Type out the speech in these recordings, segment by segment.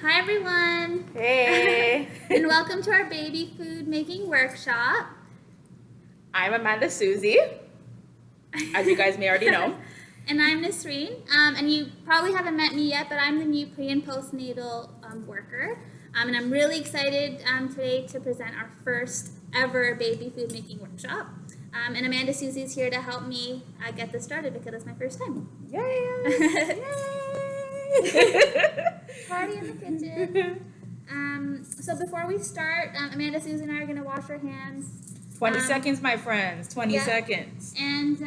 Hi everyone! Hey! And welcome to our baby food making workshop. I'm Amanda Susie, as you guys may already know. And I'm Nasreen. And you probably haven't met me yet, but I'm the new pre and postnatal worker. And I'm really excited today to present our first ever baby food making workshop. And Amanda Susie is here to help me get this started because it's my first time. Yay! Party in the kitchen. So before we start, Amanda, Susie, and I are going to wash our hands. 20 seconds, my friends. 20 seconds. And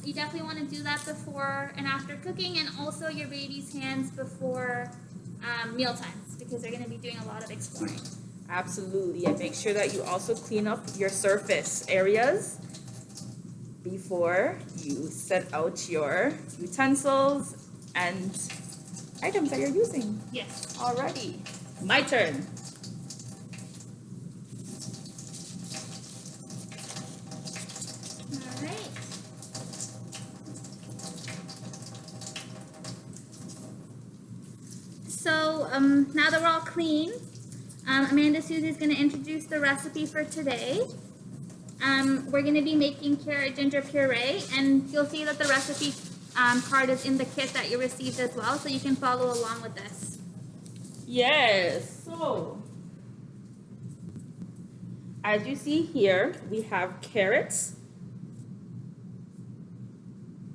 you definitely want to do that before and after cooking, and also your baby's hands before meal times because they're going to be doing a lot of exploring. Absolutely. And make sure that you also clean up your surface areas before you set out your utensils and items that you're using. Yes. Alrighty. My turn. All right. So now that we're all clean, Amanda Susie is going to introduce the recipe for today. We're going to be making carrot ginger puree, and you'll see that the recipe card is in the kit that you received as well, so you can follow along with this. Yes. So, as you see here, we have carrots.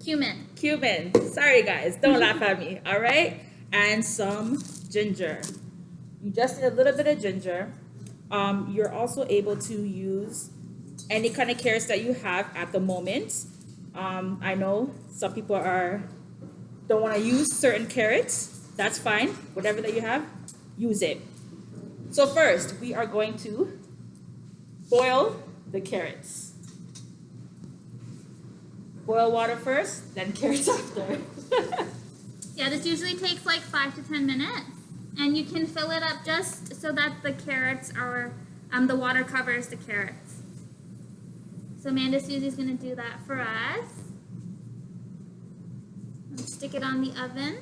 Cumin. Sorry, guys. Don't laugh at me. All right. And some ginger. You just need a little bit of ginger. You're also able to use any kind of carrots that you have at the moment. I know some people don't want to use certain carrots. That's fine. Whatever that you have, use it. So first, we are going to boil the carrots. Boil water first, then carrots after. Yeah, this usually takes like 5 to 10 minutes, and you can fill it up just so that the carrots are, the water covers the carrots. So Amanda Susie's going to do that for us. Let's stick it on the oven.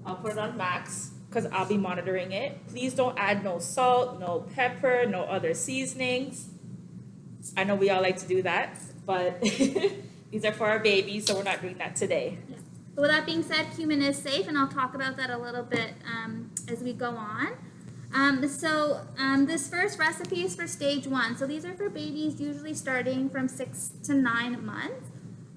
I'll put it on max because I'll be monitoring it. Please don't add no salt, no pepper, no other seasonings. I know we all like to do that, but these are for our babies, so we're not doing that today. Yeah. But with that being said, cumin is safe, and I'll talk about that a little bit as we go on. This first recipe is for stage 1. So these are for babies usually starting from 6 to 9 months.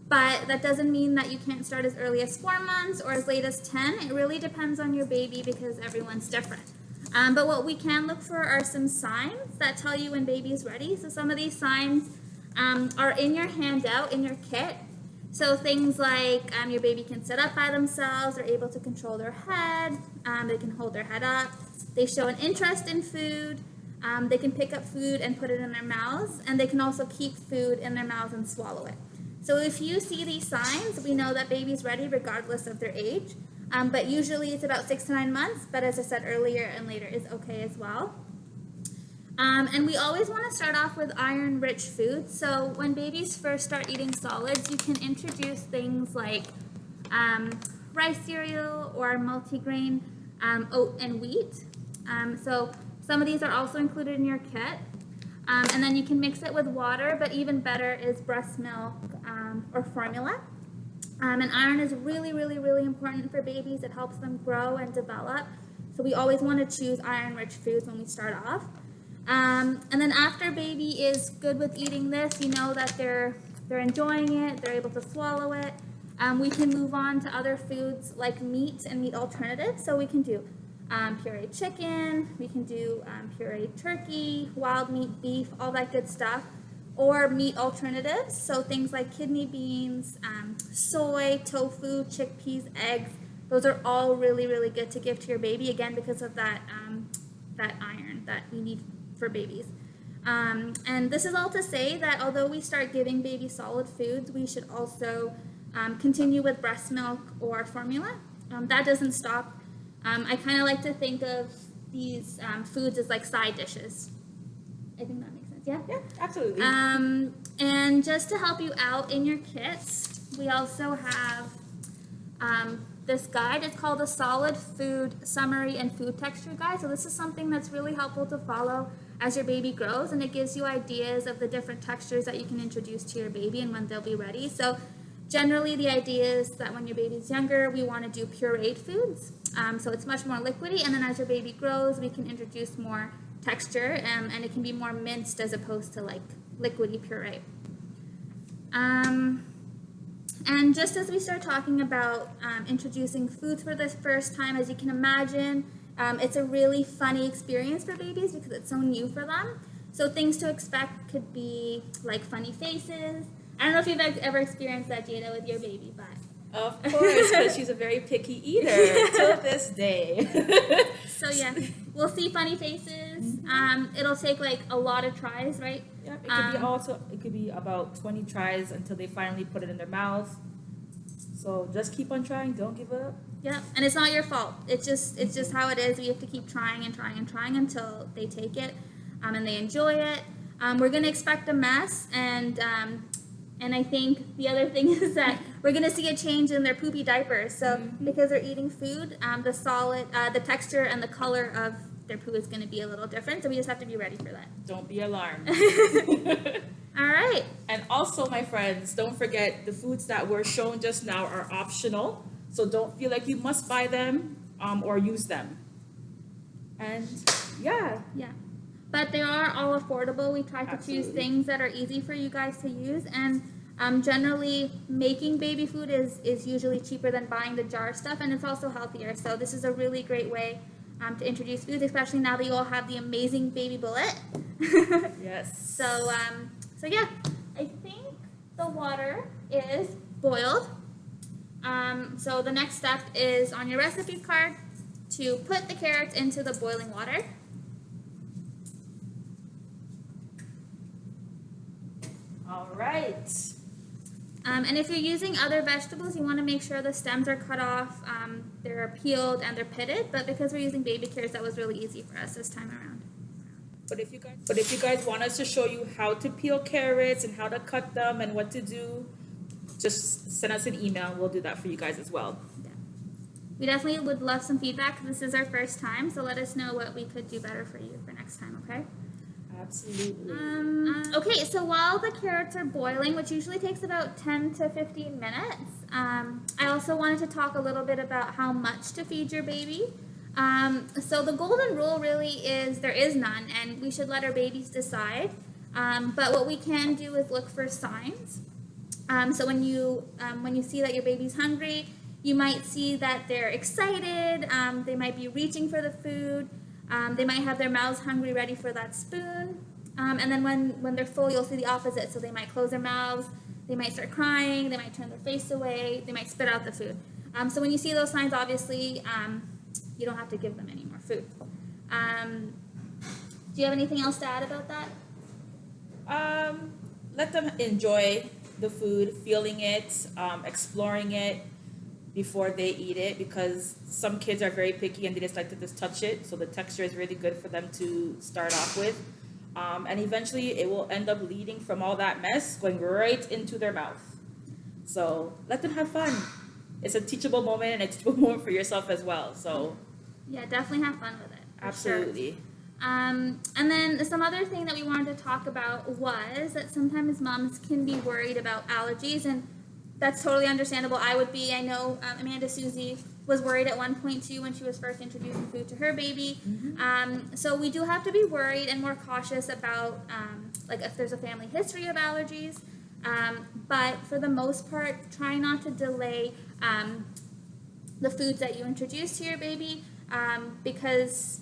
But that doesn't mean that you can't start as early as 4 months or as late as 10. It really depends on your baby because everyone's different. But what we can look for are some signs that tell you when baby is ready. So some of these signs are in your handout, in your kit. So things like your baby can sit up by themselves, they're able to control their head, they can hold their head up, they show an interest in food, they can pick up food and put it in their mouths, and they can also keep food in their mouths and swallow it. So if you see these signs, we know that baby's ready regardless of their age. But usually it's about 6 to 9 months, but as I said earlier and later is okay as well. And we always want to start off with iron-rich foods. So when babies first start eating solids, you can introduce things like rice cereal or multigrain oat and wheat. So some of these are also included in your kit. And then you can mix it with water, but even better is breast milk or formula. And iron is really, really, really important for babies. It helps them grow and develop. So we always want to choose iron-rich foods when we start off. And then after baby is good with eating this, you know that they're enjoying it, they're able to swallow it. We can move on to other foods like meat and meat alternatives. So we can do pureed chicken, we can do pureed turkey, wild meat, beef, all that good stuff. Or meat alternatives, so things like kidney beans, soy, tofu, chickpeas, eggs. Those are all really, really good to give to your baby, again, because of that iron that we need for babies. And this is all to say that although we start giving baby solid foods, we should also continue with breast milk or formula. That doesn't stop. I kind of like to think of these foods as like side dishes. I think that makes sense. Yeah? Yeah, absolutely. And just to help you out in your kits, we also have this guide. It's called the Solid Food Summary and Food Texture Guide. So this is something that's really helpful to follow as your baby grows, and it gives you ideas of the different textures that you can introduce to your baby and when they'll be ready. So generally the idea is that when your baby's younger, we want to do pureed foods. So it's much more liquidy, and then as your baby grows, we can introduce more texture, and it can be more minced as opposed to like liquidy puree. And just as we start talking about introducing foods for the first time, as you can imagine, it's a really funny experience for babies because it's so new for them. So things to expect could be like funny faces. I don't know if you've ever experienced that, Jada, with your baby, but... Of course, because she's a very picky eater till this day. So yeah, we'll see funny faces. It'll take like a lot of tries, right? Yeah, it could be about 20 tries until they finally put it in their mouth. So just keep on trying, don't give up. Yeah, and it's not your fault. It's just how it is. We have to keep trying and trying and trying until they take it, and they enjoy it. We're gonna expect a mess, and I think the other thing is that we're gonna see a change in their poopy diapers. So because they're eating food, the texture and the color of their poo is gonna be a little different. So we just have to be ready for that. Don't be alarmed. All right. And also, my friends, don't forget the foods that were shown just now are optional. So don't feel like you must buy them or use them. And yeah. But they are all affordable. We try to choose things that are easy for you guys to use. And generally, making baby food is usually cheaper than buying the jar stuff. And it's also healthier. So this is a really great way to introduce foods, especially now that you all have the amazing baby bullet. Yes. So yeah, I think the water is boiled. So the next step is on your recipe card to put the carrots into the boiling water. All right. And if you're using other vegetables, you want to make sure the stems are cut off, they're peeled, and they're pitted. But because we're using baby carrots, that was really easy for us this time around. But if you guys want us to show you how to peel carrots and how to cut them and what to do, just send us an email. We'll do that for you guys as well. Yeah. We definitely would love some feedback. This is our first time, so let us know what we could do better for you for next time, okay? Absolutely. Okay, so while the carrots are boiling, which usually takes about 10 to 15 minutes, I also wanted to talk a little bit about how much to feed your baby. So the golden rule really is there is none, and we should let our babies decide. But what we can do is look for signs. So when you see that your baby's hungry, you might see that they're excited. They might be reaching for the food. They might have their mouths hungry, ready for that spoon. And then when they're full, you'll see the opposite. So they might close their mouths. They might start crying. They might turn their face away. They might spit out the food. So when you see those signs, obviously, you don't have to give them any more food. Do you have anything else to add about that? Let them enjoy the food, feeling it, exploring it before they eat it, because some kids are very picky and they just like to just touch it. So the texture is really good for them to start off with. And eventually it will end up leading from all that mess going right into their mouth. So let them have fun. It's a teachable moment and a teachable moment for yourself as well. So yeah, definitely have fun with it. Absolutely. Sure. And then some other thing that we wanted to talk about was that sometimes moms can be worried about allergies, and that's totally understandable. I would be. I know Amanda Susie was worried at one point too when she was first introducing food to her baby. So we do have to be worried and more cautious about like if there's a family history of allergies. But for the most part, try not to delay the foods that you introduce to your baby because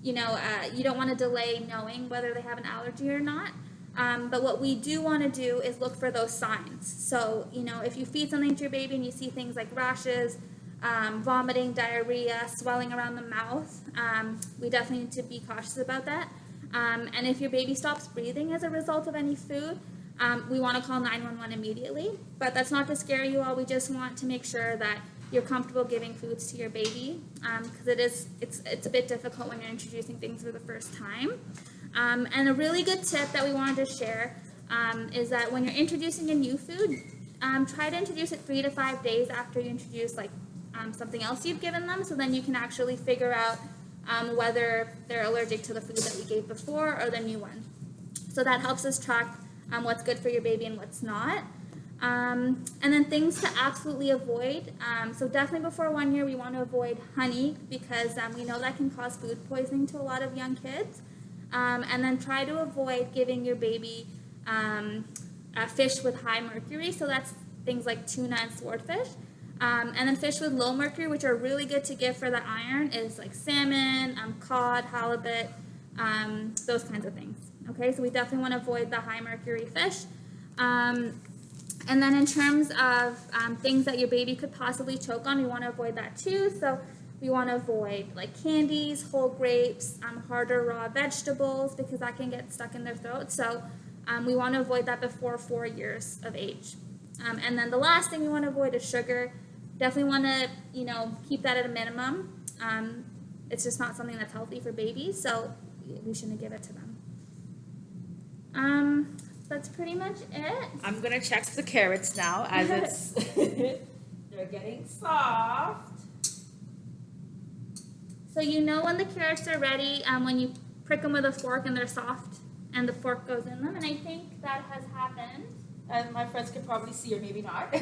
you don't want to delay knowing whether they have an allergy or not. But what we do want to do is look for those signs. So, if you feed something to your baby and you see things like rashes, vomiting, diarrhea, swelling around the mouth, we definitely need to be cautious about that. And if your baby stops breathing as a result of any food, we want to call 911 immediately. But that's not to scare you all. We just want to make sure that you're comfortable giving foods to your baby because it's a bit difficult when you're introducing things for the first time. And a really good tip that we wanted to share is that when you're introducing a new food, try to introduce it 3 to 5 days after you introduce like something else you've given them, so then you can actually figure out whether they're allergic to the food that you gave before or the new one. So that helps us track what's good for your baby and what's not. And then things to absolutely avoid. So definitely before 1 year, we want to avoid honey because we know that can cause food poisoning to a lot of young kids. And then try to avoid giving your baby fish with high mercury. So that's things like tuna and swordfish. And then fish with low mercury, which are really good to give for the iron, is like salmon, cod, halibut, those kinds of things. Okay, so we definitely want to avoid the high mercury fish. And then in terms of things that your baby could possibly choke on, we want to avoid that too. So we want to avoid like candies, whole grapes, harder raw vegetables because that can get stuck in their throat. So we want to avoid that before 4 years of age. And then the last thing we want to avoid is sugar. Definitely want to, keep that at a minimum. It's just not something that's healthy for babies, so we shouldn't give it to them. That's pretty much it. I'm gonna check the carrots now as it's they're getting soft. So when the carrots are ready when you prick them with a fork and they're soft and the fork goes in them, and I think that has happened. And my friends can probably see or maybe not.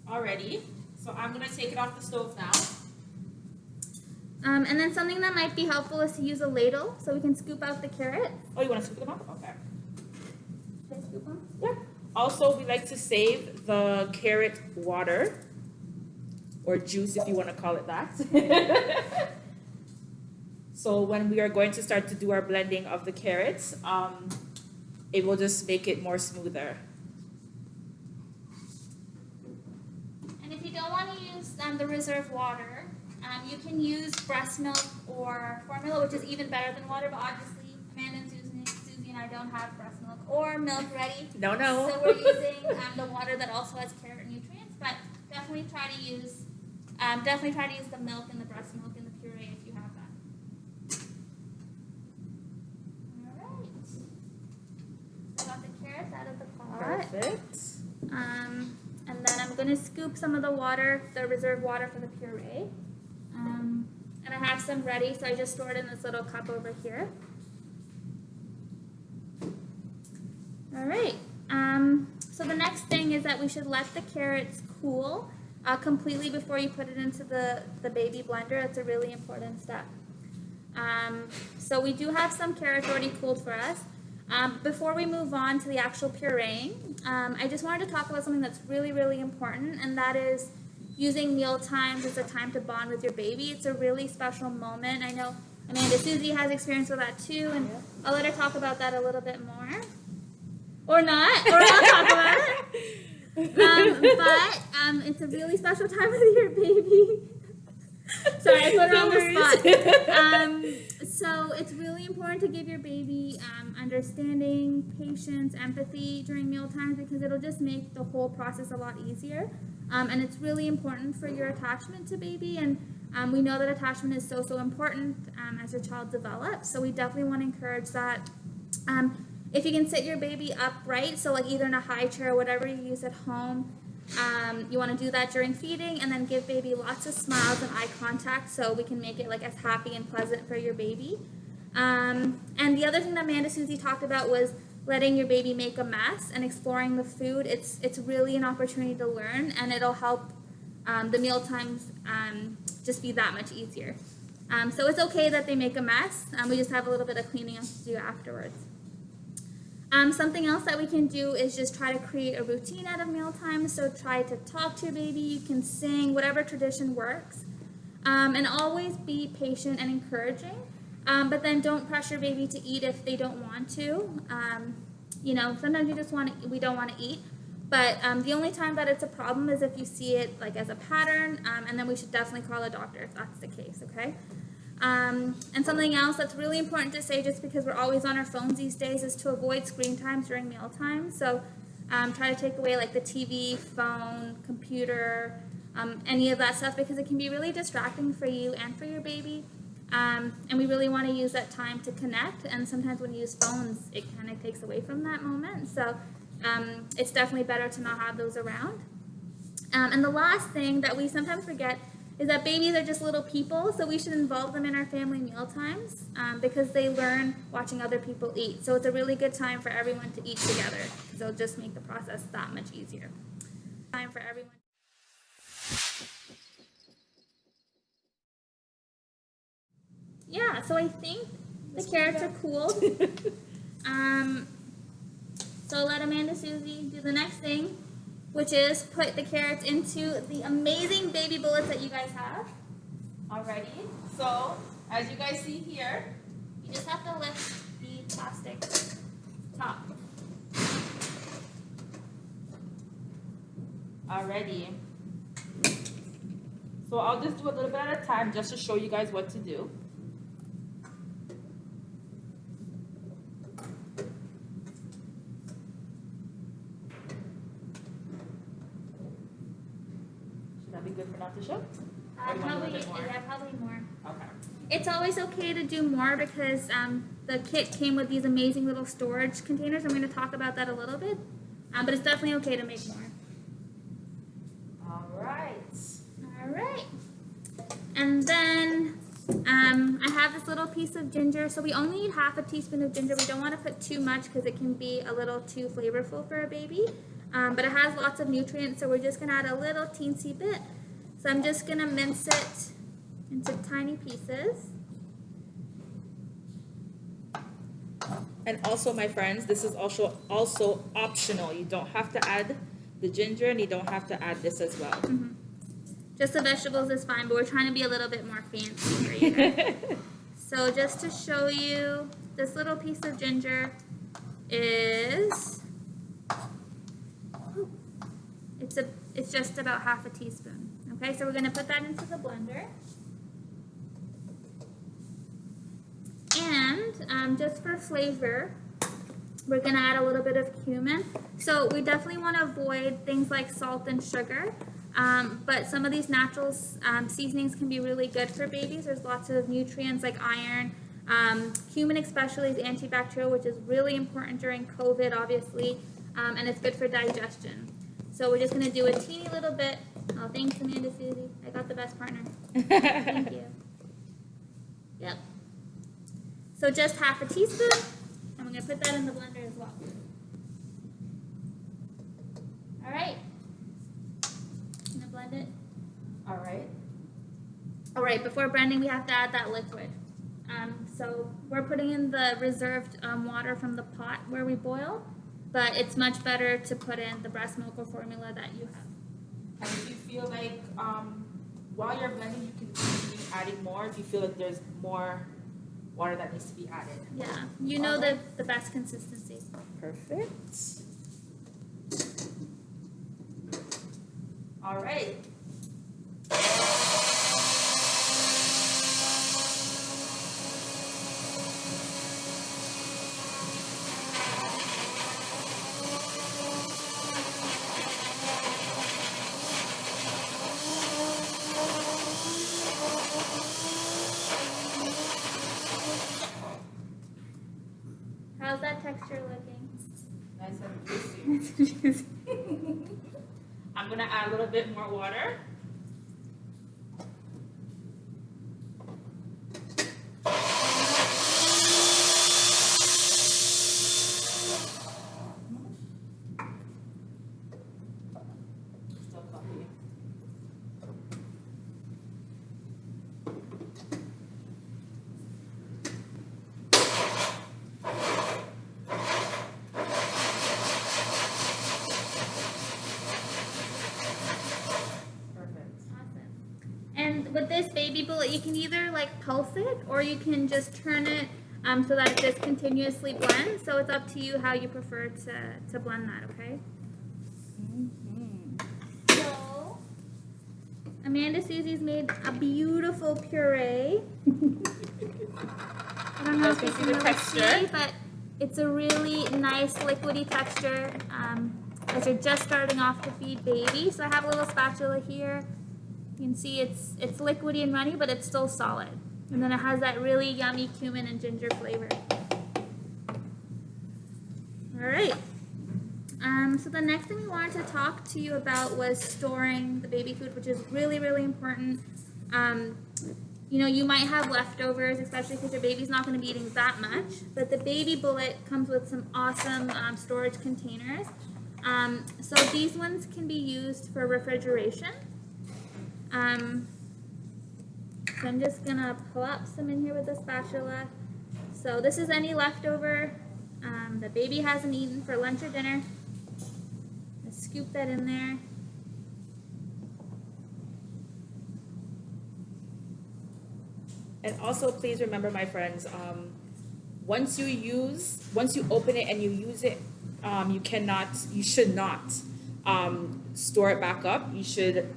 Already. So I'm gonna take it off the stove now. And then something that might be helpful is to use a ladle so we can scoop out the carrots. Oh, you want to scoop them up? Okay. Should I scoop them? Yeah. Also, we like to save the carrot water or juice, if you want to call it that. So when we are going to start to do our blending of the carrots, it will just make it more smoother. And if you don't want to use the reserve water, you can use breast milk or formula, which is even better than water, but obviously Amanda and Susie and I don't have breast milk or milk ready. No. So we're using the water that also has carrot nutrients, but definitely try to use the milk and the breast milk and the puree if you have that. All right. I got the carrots out of the pot. Perfect. And then I'm going to scoop some of the water, the reserve water for the puree. And I have some ready, so I just stored in this little cup over here. All right. So the next thing is that we should let the carrots cool completely before you put it into the baby blender. It's a really important step. So we do have some carrots already cooled for us. Before we move on to the actual pureeing, I just wanted to talk about something that's really, really important, and that is using meal times as a time to bond with your baby. It's a really special moment. I know Amanda Susie has experience with that too, and I'll let her talk about that a little bit more. Or not, or I'll talk about it. But it's a really special time with your baby. Sorry, I put her on the spot. So it's really important to give your baby understanding, patience, empathy during meal times because it'll just make the whole process a lot easier. And it's really important for your attachment to baby. And we know that attachment is so important as your child develops. So we definitely want to encourage that. If you can sit your baby upright, so like either in a high chair or whatever you use at home, you want to do that during feeding, and then give baby lots of smiles and eye contact so we can make it like as happy and pleasant for your baby. And the other thing that Amanda Susie talked about was letting your baby make a mess and exploring the food. It's really an opportunity to learn, and it'll help the meal times just be that much easier. So it's okay that they make a mess. We just have a little bit of cleaning up to do afterwards. Something else that we can do is just try to create a routine out of mealtime. So try to talk to your baby, you can sing, whatever tradition works. And always be patient and encouraging. But then don't pressure baby to eat if they don't want to. Sometimes we don't want to eat. But the only time that it's a problem is if you see it like as a pattern, and then we should definitely call a doctor if that's the case, okay? And something else that's really important to say, just because we're always on our phones these days, is to avoid screen times during meal time. So try to take away like the TV, phone, computer, any of that stuff, because it can be really distracting for you and for your baby. And we really want to use that time to connect. And sometimes when you use phones, it kind of takes away from that moment. So it's definitely better to not have those around. And the last thing that we sometimes forget is that babies are just little people, so we should involve them in our family meal times because they learn watching other people eat. So it's a really good time for everyone to eat together because it'll just make the process that much easier. Time for everyone. Yeah, so I think the carrots are cooled. So I'll let Amanda Susie do the next thing, which is put the carrots into the amazing baby bullets that you guys have. Alrighty. So, as you guys see here, You just have to lift the plastic top. already. So I'll just do a little bit at a time just to show you guys what to do. Should that be good for now to show? Or you want a little bit more? Yeah, probably more. Okay. It's always okay to do more because the kit came with these amazing little storage containers. I'm going to talk about that a little bit, but it's definitely okay to make more. All right. All right. And then I have this little piece of ginger. So we only need half a teaspoon of ginger. We don't want to put too much because it can be a little too flavorful for a baby. But it has lots of nutrients, so we're just going to add a little teensy bit. So I'm just going to mince it into tiny pieces. And also, my friends, this is also optional. You don't have to add the ginger, and you don't have to add this as well. Mm-hmm. Just the vegetables is fine, but we're trying to be a little bit more fancy for you guys. So just to show you, this little piece of ginger is, it's just about half a teaspoon. Okay, so we're going to put that into the blender. And just for flavor, we're going to add a little bit of cumin. So we definitely want to avoid things like salt and sugar. But some of these natural seasonings can be really good for babies. There's lots of nutrients like iron. Cumin especially is antibacterial, which is really important during COVID, obviously. And it's good for digestion. So we're just going to do a teeny little bit. Oh, thanks, Amanda Susie. I got the best partner. Thank you. Yep. So just half a teaspoon. And we're going to put that in the blender as well. All right. Gonna blend it. All right. All right, before blending, we have to add that liquid. So we're putting in the reserved water from the pot where we boil, but it's much better to put in the breast milk or formula that you have. And if you feel like while you're blending, you can continue adding more. If you feel like there's more water that needs to be added. Yeah, you know the best consistency. Perfect. All right. How's that texture looking? Nice and juicy. Juicy. I'm gonna add a little bit more water. Still fluffy. And with this baby bullet, you can either like pulse it or you can just turn it so that it just continuously blends. So it's up to you how you prefer to blend that, okay? So, Amanda Susie's made a beautiful puree. I don't know if you can really see, but it's a really nice liquidy texture as you're just starting off to feed baby. So I have a little spatula here. You can see it's liquidy and runny, but it's still solid. And then it has that really yummy cumin and ginger flavor. All right. So the next thing we wanted to talk to you about was storing the baby food, which is really, really important. You know, you might have leftovers, especially because your baby's not going to be eating that much. But the Baby Bullet comes with some awesome storage containers. So these ones can be used for refrigeration. So I'm just going to pull up some in here with the spatula. So this is any leftover the baby hasn't eaten for lunch or dinner. Let's scoop that in there. And also, please remember, my friends, once you open it and you use it, you should not store it back up. You should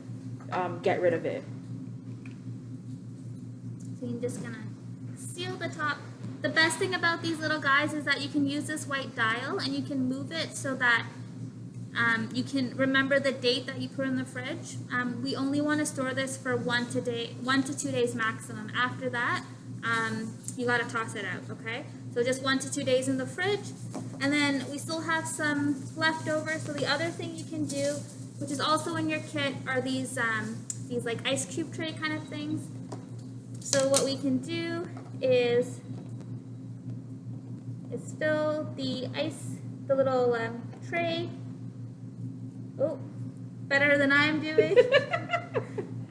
get rid of it. So you're just gonna seal the top. The best thing about these little guys is that you can use this white dial and you can move it so that you can remember the date that you put in the fridge. We only want to store this for 1 to 2 days maximum. After that, you gotta toss it out, okay? So just 1 to 2 days in the fridge. And then we still have some leftovers. So the other thing you can do, which is also in your kit, are these like ice cube tray kind of things. So what we can do is fill the little tray. Oh, better than I'm doing.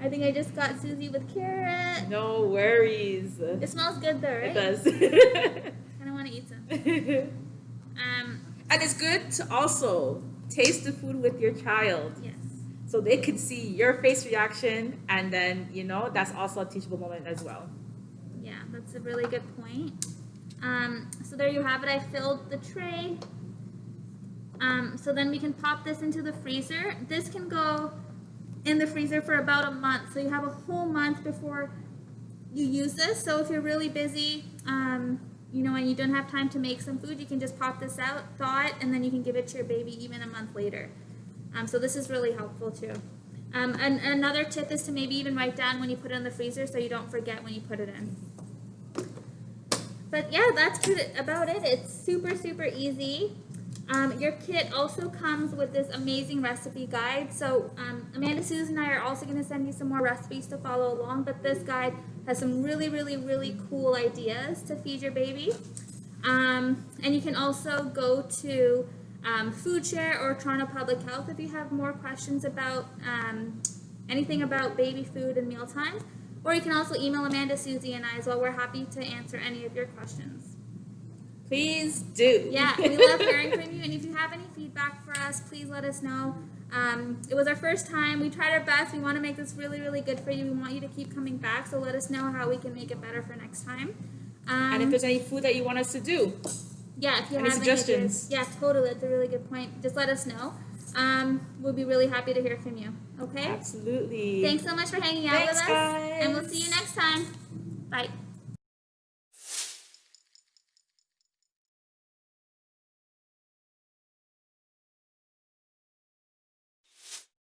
I think I just got Susie with carrot. No worries. It smells good though, right? It does. Kind of want to eat some. And it's good to also taste the food with your child. Yes. So they can see your face reaction, and then, that's also a teachable moment as well. Yeah, that's a really good point. So there you have it. I filled the tray. So then we can pop this into the freezer. This can go in the freezer for about a month. So you have a whole month before you use this. So if you're really busy, and you don't have time to make some food, you can just pop this out, thaw it, and then you can give it to your baby even a month later. So this is really helpful too. And another tip is to maybe even write down when you put it in the freezer so you don't forget when you put it in. But yeah, that's about it. It's super, super easy. Your kit also comes with this amazing recipe guide. So Amanda, Susan, and I are also going to send you some more recipes to follow along. But this guide has some really, really, really cool ideas to feed your baby. And you can also go to FoodShare or Toronto Public Health if you have more questions about anything about baby food and mealtimes. Or you can also email Amanda, Susie, and I as well. We're happy to answer any of your questions. Please do. Yeah, we love hearing from you. And if you have any feedback for us, please let us know. It was our first time. We tried our best. We want to make this really, really good for you. We want you to keep coming back. So let us know how we can make it better for next time. And if there's any food that you want us to do. Yeah, if you any have suggestions. any ideas. Yeah, totally. That's a really good point. Just let us know. We'll be really happy to hear from you. Okay? Absolutely. Thanks so much for hanging out with us. Guys. And we'll see you next time. Bye.